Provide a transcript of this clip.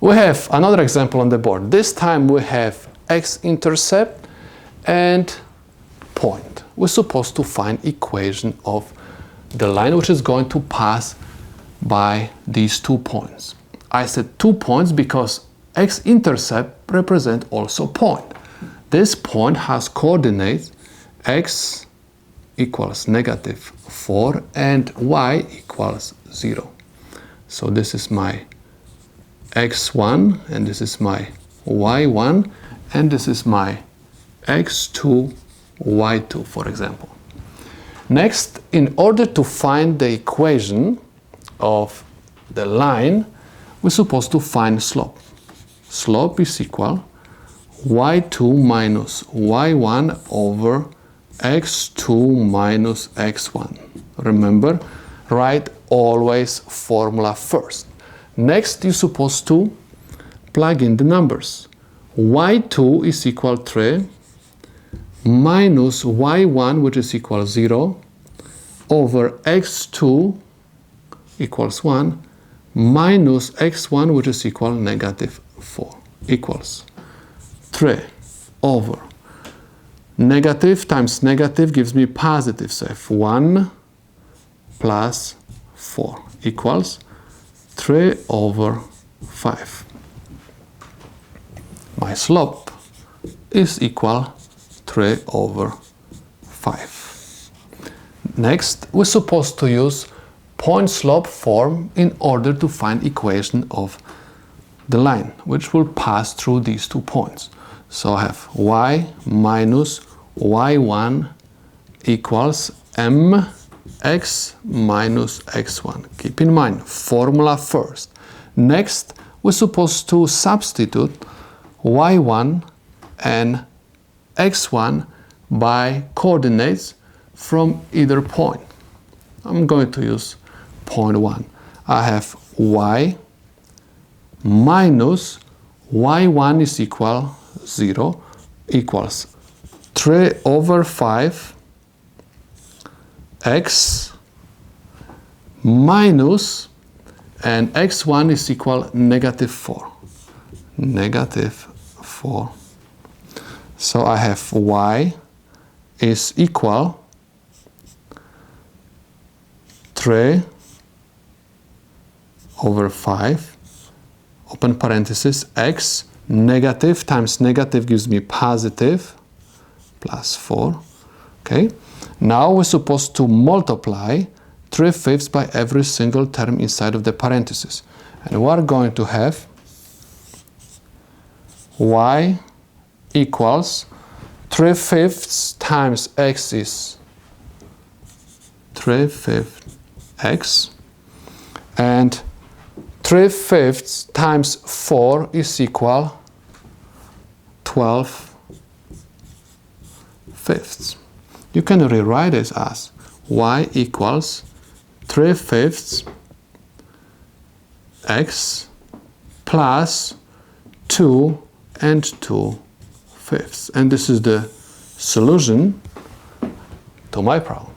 We have another example on the board. This time we have x-intercept and point. We're supposed to find equation of the line which is going to pass by these 2 points. I said 2 points because x-intercept represent also point. This point has coordinates x equals -4 and y equals 0. So this is my x1 and this is my y1 and this is my x2, y2, for example. Next, in order to find the equation of the line, we're supposed to find slope. Slope is equal y2 minus y1 over x2 minus x1. Remember, write always formula first. Next, you're supposed to plug in the numbers. y2 is equal 3 minus y1, which is equal 0, over x2 equals 1, minus x1, which is equal -4, equals 3 over negative times negative gives me positive. So if 1 plus 4 equals 3 over 5. My slope is equal 3 over 5. Next, we're supposed to use point-slope form in order to find equation of the line, which will pass through these 2 points. So I have y minus y1 equals mx minus x1. Keep in mind, formula first. Next, we're supposed to substitute y1 and x1 by coordinates from either point. I'm going to use point 1. I have y minus y1 is equal 0 equals 3 over 5 x minus, and x1 is equal -4. -4. So I have y is equal 3 over 5, open parenthesis, x, negative times negative gives me positive, plus 4. Okay. Now we're supposed to multiply 3/5 by every single term inside of the parentheses. And we're going to have y equals 3/5 times x is 3/5 x, and 3/5 times 4 is equal 12/5. You can rewrite this as y equals 3/5 x plus 2 and 2/5. And this is the solution to my problem.